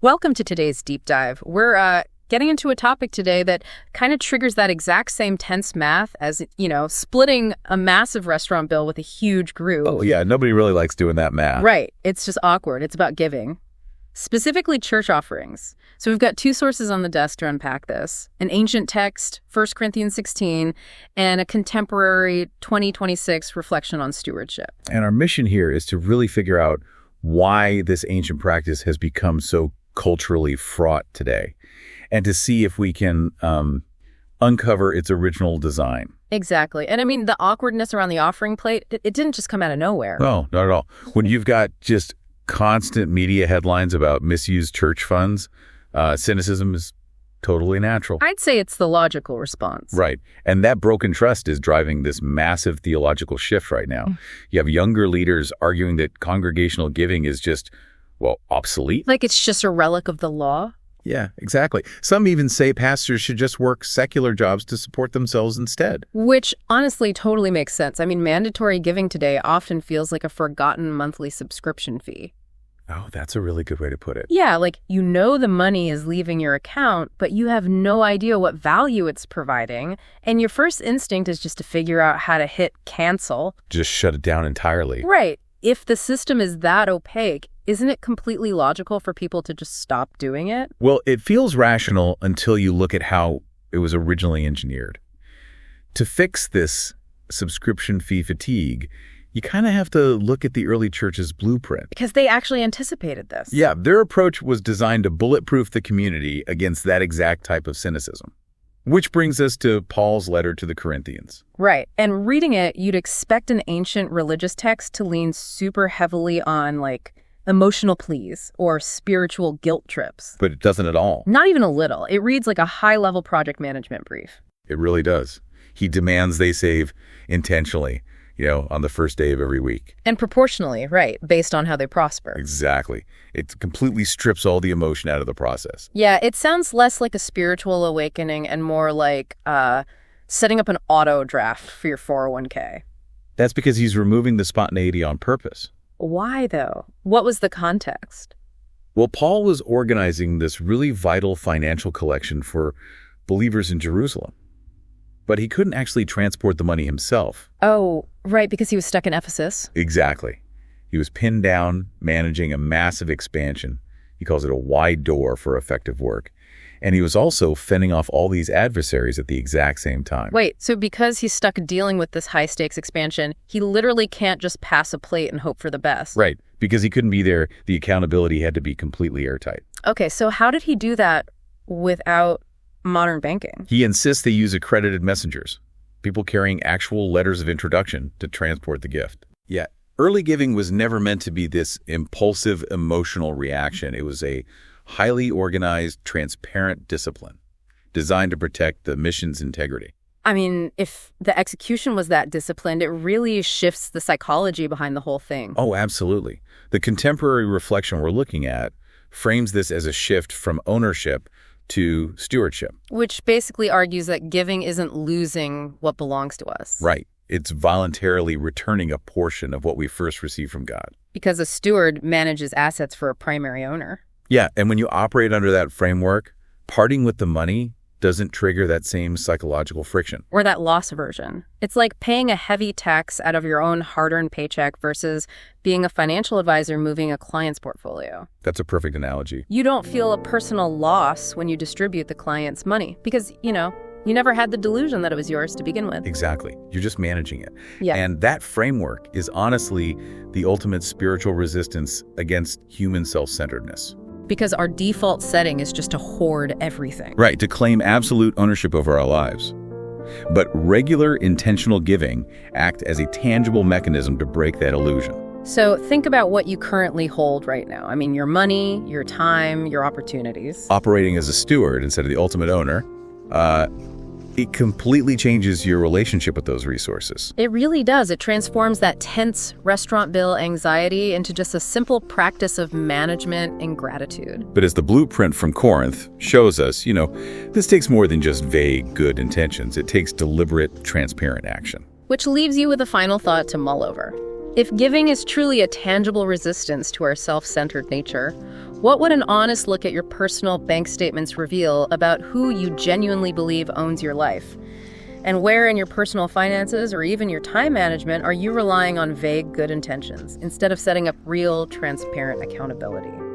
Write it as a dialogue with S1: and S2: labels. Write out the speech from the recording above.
S1: Welcome to today's deep dive. We're getting into a topic today that kind of triggers that exact same tense math as, splitting a massive restaurant bill with a huge group.
S2: Oh, yeah. Nobody really likes doing that math.
S1: Right. It's just awkward. It's about giving, specifically church offerings. So we've got two sources on the desk to unpack this: an ancient text, 1 Corinthians 16, and a contemporary 2026 reflection on stewardship.
S2: And our mission here is to really figure out why this ancient practice has become so culturally fraught today, and to see if we can uncover its original design.
S1: Exactly. And I mean, the awkwardness around the offering plate, it didn't just come out of nowhere.
S2: No, not at all. When you've got just constant media headlines about misused church funds, cynicism is totally natural.
S1: I'd say it's the logical response.
S2: Right. And that broken trust is driving this massive theological shift right now. You have younger leaders arguing that congregational giving is just, obsolete.
S1: Like it's just a relic of the law?
S2: Yeah, exactly. Some even say pastors should just work secular jobs to support themselves instead.
S1: Which honestly totally makes sense. I mean, mandatory giving today often feels like a forgotten monthly subscription fee.
S2: Oh, that's a really good way to put it.
S1: Yeah, like the money is leaving your account, but you have no idea what value it's providing. And your first instinct is just to figure out how to hit cancel.
S2: Just shut it down entirely.
S1: Right. If the system is that opaque, isn't it completely logical for people to just stop doing it?
S2: Well, it feels rational until you look at how it was originally engineered. To fix this subscription fee fatigue, you kind of have to look at the early church's blueprint.
S1: Because they actually anticipated this.
S2: Yeah, their approach was designed to bulletproof the community against that exact type of cynicism. Which brings us to Paul's letter to the Corinthians.
S1: Right. And reading it, you'd expect an ancient religious text to lean super heavily on, emotional pleas or spiritual guilt trips.
S2: But it doesn't at all.
S1: Not even a little. It reads like a high-level project management brief.
S2: It really does. He demands they save intentionally, on the first day of every week.
S1: And proportionally, right, based on how they prosper.
S2: Exactly. It completely strips all the emotion out of the process.
S1: Yeah, it sounds less like a spiritual awakening and more like setting up an auto draft for your 401k.
S2: That's because he's removing the spontaneity on purpose.
S1: Why, though? What was the context?
S2: Well, Paul was organizing this really vital financial collection for believers in Jerusalem. But he couldn't actually transport the money himself.
S1: Oh, right, because he was stuck in Ephesus.
S2: Exactly. He was pinned down, managing a massive expansion. He calls it a wide door for effective work. And he was also fending off all these adversaries at the exact same time.
S1: Wait, so because he's stuck dealing with this high-stakes expansion, he literally can't just pass a plate and hope for the best.
S2: Right. Because he couldn't be there, the accountability had to be completely airtight.
S1: Okay, so how did he do that without modern banking?
S2: He insists they use accredited messengers, people carrying actual letters of introduction to transport the gift. Yeah, early giving was never meant to be this impulsive emotional reaction. It was a highly organized, transparent discipline designed to protect the mission's integrity.
S1: I mean, if the execution was that disciplined, it really shifts the psychology behind the whole thing.
S2: Oh, absolutely. The contemporary reflection we're looking at frames this as a shift from ownership to stewardship.
S1: Which basically argues that giving isn't losing what belongs to us.
S2: Right. It's voluntarily returning a portion of what we first received from God.
S1: Because a steward manages assets for a primary owner.
S2: Yeah, and when you operate under that framework, parting with the money doesn't trigger that same psychological friction.
S1: Or that loss aversion. It's like paying a heavy tax out of your own hard-earned paycheck versus being a financial advisor moving a client's portfolio.
S2: That's a perfect analogy.
S1: You don't feel a personal loss when you distribute the client's money because, you never had the delusion that it was yours to begin with.
S2: Exactly. You're just managing it.
S1: Yeah.
S2: And that framework is honestly the ultimate spiritual resistance against human self-centeredness.
S1: Because our default setting is just to hoard everything.
S2: Right, to claim absolute ownership over our lives. But regular intentional giving acts as a tangible mechanism to break that illusion.
S1: So think about what you currently hold right now. I mean, your money, your time, your opportunities.
S2: Operating as a steward instead of the ultimate owner, it completely changes your relationship with those resources.
S1: It really does. It transforms that tense restaurant bill anxiety into just a simple practice of management and gratitude.
S2: But as the blueprint from Corinth shows us, this takes more than just vague good intentions. It takes deliberate, transparent action.
S1: Which leaves you with a final thought to mull over. If giving is truly a tangible resistance to our self-centered nature, What would an honest look at your personal bank statements reveal about who you genuinely believe owns your life? And where in your personal finances or even your time management are you relying on vague good intentions instead of setting up real, transparent accountability?